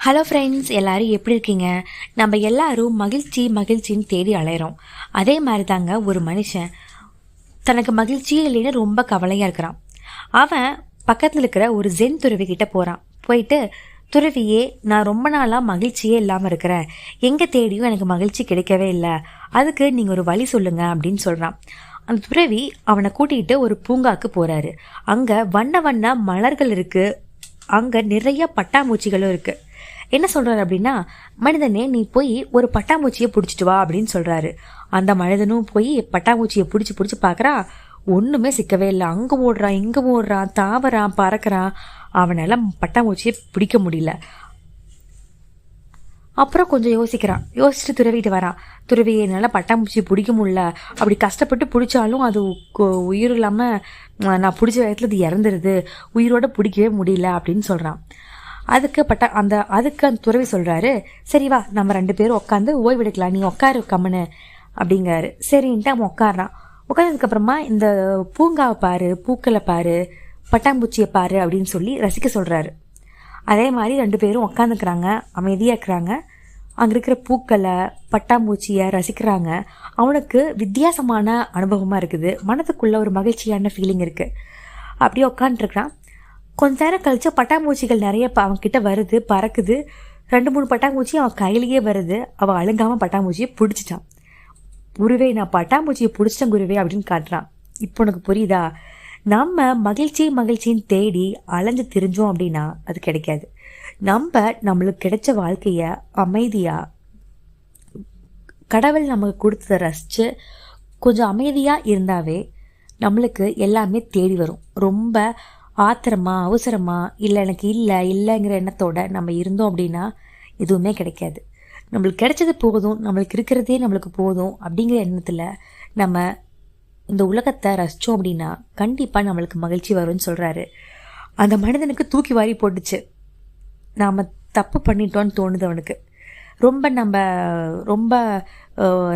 Hello friends, எல்லோரும் எப்படி இருக்கீங்க? நம்ம எல்லாரும் மகிழ்ச்சின்னு தேடி அலையிறோம். அதே மாதிரி தாங்க ஒரு மனுஷன் தனக்கு மகிழ்ச்சியே இல்லைன்னு ரொம்ப கவலையாக இருக்கிறான். அவன் பக்கத்தில் இருக்கிற ஒரு ஜென் துறவி கிட்ட போகிறான். போயிட்டு, துறவியே, நான் ரொம்ப நாளாக மகிழ்ச்சியே இல்லாமல் இருக்கிறேன். எங்கே தேடியும் எனக்கு மகிழ்ச்சி கிடைக்கவே இல்லை. அதுக்கு நீங்கள் ஒரு வழி சொல்லுங்க அப்படின்னு சொல்கிறான். அந்த துறவி அவனை கூட்டிகிட்டு ஒரு பூங்காவுக்கு போகிறாரு. அங்கே வண்ண வண்ண மலர்கள் இருக்குது. அங்கே நிறைய பட்டாம்பூச்சிகளும் இருக்குது. என்ன சொல்கிறாரு அப்படின்னா, மனிதனே, நீ போய் ஒரு பட்டாம்பூச்சியை பிடிச்சிட்டு வா அப்படின்னு சொல்கிறாரு. அந்த மனிதனும் போய் பட்டாம்பூச்சியை பிடிச்சி பார்க்குறான். ஒன்றுமே சிக்கவே இல்லை. அங்கே ஓடுறான், இங்கே ஓடுறான், தாவறான், பறக்கிறான். அவனால் பட்டாம்பூச்சியை பிடிக்க முடியல. அப்புறம் கொஞ்சம் யோசிச்சுட்டு துறவிட்டு வரான். துறவி, என்னால் பட்டாம்பூச்சி பிடிக்க முடியல. அப்படி கஷ்டப்பட்டு பிடிச்சாலும் அது உயிர் இல்லாமல் நான் பிடிச்ச வயத்தில் அது இறந்துருது. உயிரோடு பிடிக்கவே முடியல அப்படின்னு சொல்கிறான். அதுக்கு அந்த துறவி சொல்கிறாரு, சரி வா, நம்ம 2 பேரும் உட்காந்து ஓய்வெடுக்கலாம், நீ உட்காரு கம்முன்னு அப்படிங்கிறாரு. சரின்ட்டு அவன் உட்காடுறான். உட்காந்ததுக்கப்புறமா இந்த பூங்காவை பாரு, பூக்களை பாரு, பட்டாம்பூச்சியை பாரு அப்படின்னு சொல்லி ரசிக்க சொல்கிறாரு. அதே மாதிரி 2 பேரும் உட்காந்துக்கிறாங்க, அமைதியாக இருக்கிறாங்க. அங்கே இருக்கிற பூக்களை, பட்டாம்பூச்சியை ரசிக்கிறாங்க. அவனுக்கு வித்தியாசமான அனுபவமாக இருக்குது. மனதுக்குள்ளே ஒரு மகிழ்ச்சியான ஃபீலிங் இருக்குது. அப்படியே உட்காந்துருக்கிறான். கொஞ்ச நேரம் கழிச்சு பட்டாம்பூச்சிகள் நிறைய அவன்கிட்ட வருது, பறக்குது. 2-3 பட்டாம்பூச்சி அவன் கையிலேயே வருது. அவன் அழுங்காமல் பட்டாம்பூச்சியை பிடிச்சிட்டான். குருவே, நான் பட்டாம்பூச்சியை பிடிச்சிட்டேன் குருவே அப்படின்னு காட்டுறான். இப்போ உனக்கு புரியுதா? நம்ம மகிழ்ச்சின்னு தேடி அலைஞ்சு திரிஞ்சோம் அப்படின்னா அது கிடைக்காது. நம்மளுக்கு கிடைச்ச வாழ்க்கையை அமைதியாக கடவுள் நமக்கு கொடுத்ததை ரசித்து கொஞ்சம் அமைதியாக இருந்தாவே நம்மளுக்கு எல்லாமே தேடி வரும். ரொம்ப ஆத்திரமா, அவசரமா, இல்லை எனக்கு இல்லைங்கிற எண்ணத்தோடு நம்ம இருந்தோம் அப்படின்னா எதுவுமே கிடைக்காது. நம்மளுக்கு கிடைச்சது போதும், நம்மளுக்கு இருக்கிறதே நம்மளுக்கு போதும் அப்படிங்கிற எண்ணத்தில் நம்ம இந்த உலகத்தை ரசித்தோம் அப்படின்னா கண்டிப்பாக நம்மளுக்கு மகிழ்ச்சி வரும்னு சொல்கிறாரு. அந்த மனிதனுக்கு தூக்கி வாரி போட்டுச்சு. நாம் தப்பு பண்ணிட்டோன்னு தோணுது அவனுக்கு. ரொம்ப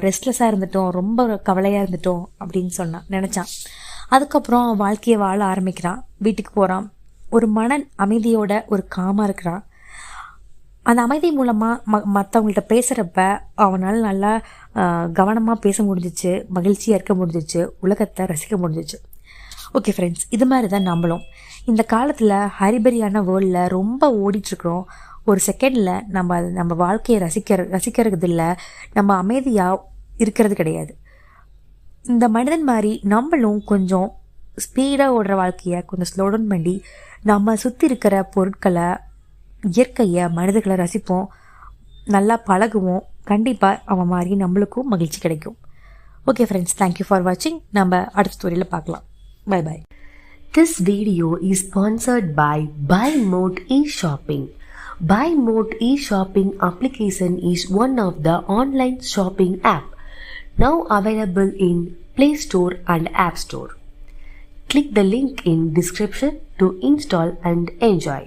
ரெஸ்ட்லெஸ்ஸாக இருந்துட்டோம், ரொம்ப கவலையாக இருந்துட்டோம் அப்படின்னு நினச்சான். அதுக்கப்புறம் வாழ்க்கையை வாழ ஆரம்பிக்கிறான். வீட்டுக்கு போகிறான். ஒரு மன அமைதியோட ஒரு காமாக இருக்கிறான். அந்த அமைதி மூலமாக மற்றவங்கள்ட்ட பேசுகிறப்ப அவனால் நல்லா கவனமாக பேச முடிஞ்சிச்சு, மகிழ்ச்சியாக இருக்க முடிஞ்சிச்சு, உலகத்தை ரசிக்க முடிஞ்சிச்சு. ஓகே ஃப்ரெண்ட்ஸ், இது மாதிரி தான் நம்மளும் இந்த காலத்தில் ஹரிபரியான வேர்ல்டில் ரொம்ப ஓடிட்டுருக்குறோம். ஒரு செகண்டில் நம்ம வாழ்க்கையை ரசிக்கிறது இல்லை, நம்ம அமைதியாக இருக்கிறது கிடையாது. இந்த மனிதன் மாதிரி நம்மளும் கொஞ்சம் ஸ்பீடாக ஓடுற வாழ்க்கையை கொஞ்சம் ஸ்லோ டவுன் பண்ணி நம்ம சுற்றி இருக்கிற பொருட்களை, இயற்கையை, மனிதர்களை ரசிப்போம், நல்லா பழகுவோம். கண்டிப்பாக அவன் மாதிரி நம்மளுக்கும் மகிழ்ச்சி கிடைக்கும். ஓகே ஃப்ரெண்ட்ஸ், தேங்க்யூ ஃபார் வாட்சிங். நம்ம அடுத்த ஸ்டோரியில் பார்க்கலாம். Bye bye. This video is sponsored by BuyMode eShopping. BuyMode eShopping application is one of the online shopping app now available in Play Store and App Store. Click the link in description to install and enjoy.